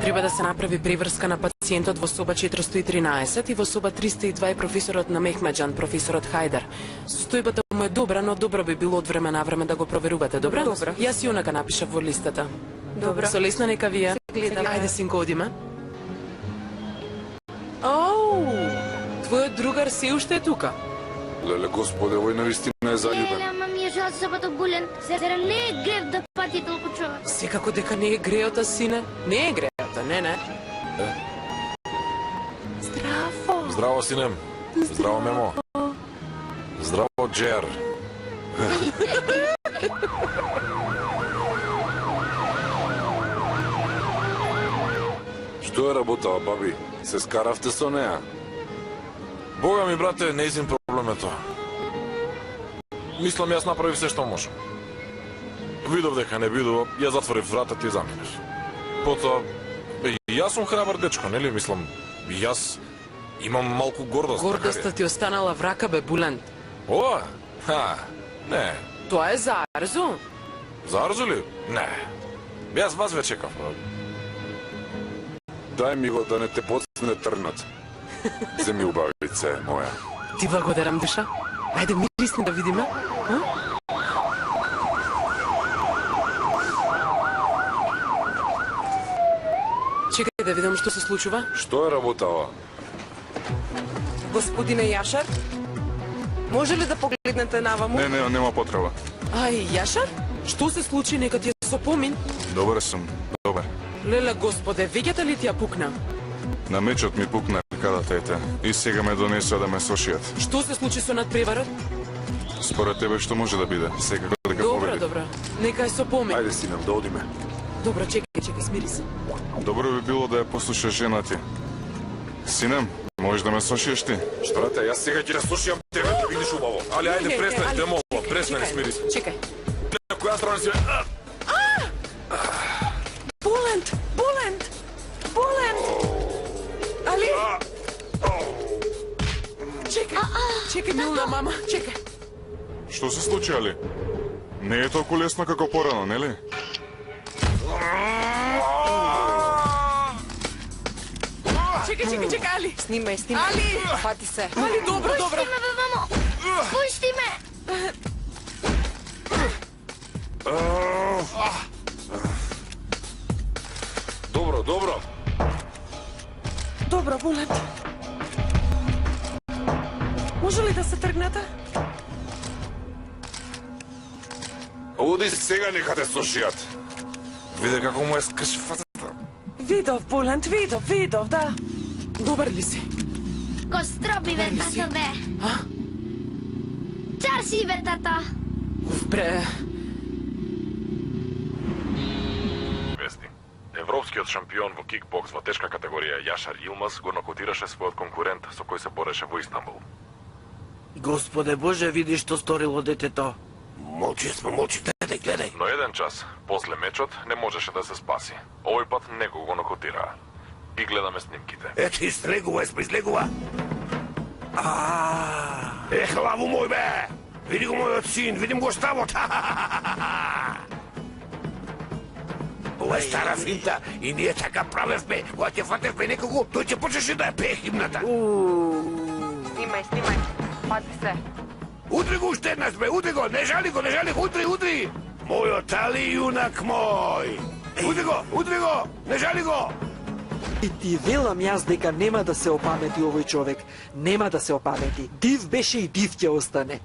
Треба да се направи преврска на пациентот во соба 413 и во соба 302 е професорот на Мехмеджан, професорот Хајдар. Состојбата му е добра, но добро би било од време на време да го проверувате, добра? Добро. Јас и онака напишав во листата. Добро. Со лесна нека вие. Гледаме. Ајде, синко, одиме. Оу, твојот другар се уште е тука. Леле, господе, овој навистина е заљубен. Леле, ама ми е жал собата болен. Зара не е грев да пати толку човек. Секако дека не е греота, сине. Не е греота, не. Здраво. Здраво, синем. Здраво, Мемо. Здраво, Джер. Што е работава, баби? Се скаравте со неа? Бога ми, брате, неизин проблем е тоа. Мислам, јас направив се што можам. Видов дека не бидува, ја затворив вратата и заминев. Потоа, јас сум храбар дечко, нели? Мислам, јас имам малку гордост. Гордоста ти останала врака, бе, Булент. О, не. Тоа е зарзу. Зарзу ли? Не. Јас вас ве чекав. Дај ми го да не те поцне трнат. Земи убавице, моја. Ти благодарам, душа. Ајде, мирисни да видиме. А? Чекај да видам што се случува. Што е работава? Господине Јашар, може ли да погледнете наваму? Не, нема потреба. Ај, Јашар? Што се случи? Нека ти е со помин. Добар сум, добар. Леле, господе, веќата ли ти ја пукна? На мечот ми пукна раката, ете, и сега ме донесува да ме сошијат. Што се случи со надпреварот? Според тебе што може да биде? Секако дека Добро, победи. добро. Нека е со помин. Ајде, синам, да одиме. Добро, чекај, смири се. Добро би било да ја послушаш жена ти. Синем, можеш да ме сошиеш ти? Брате, јас сега ќе слушам тебе, да видиш убаво. Али, ајде, престани, те молам, престани, смири се. Чекај. На која страна си? Булент! Али? Чекај, милна мама, чекај. Што се случи, Али? Не е толку лесно како порано, нели? Чекај, Али. Снимај. Али! Фати се. Али, добро. Пушти ме, бе, мамо! Пушти ме! Добро. Добро, Булент. Може ли да се тргнете? Оди сега нека те слушаат. Виде како му е скрши фацата. Видов, Булент, видов, да. Добар ли си? Ко строби, бе, тато, бе! А? Чар си, бе, тато! Бре, Вести. Европскиот шампион во кикбокс во тешка категорија Јашар Илмаз го нокаутираше својот конкурент со кој се бореше во Истанбул. Господе Боже, види што сторило детето. Молчи, гледај. Но еден час после мечот не можеше да се спаси. Овој пат некој го нокаутираа. И гледаме снимките. Ето излегува, излегува. Главу мој, бе! Види го мојот син, видим го ставот. Ова е стара финта и ние така правевме. Кога ќе фатевме некого, тој ќе почнеше да ја пее химната. Снимај. Фати се. Удри го уште еднаш, бе, удри го, не жали го, удри. Мојот Али, јунак мој. Удри го, не жали го. И ти велам јас дека нема да се опамети овој човек. Нема да се опамети. Див беше и див ќе остане.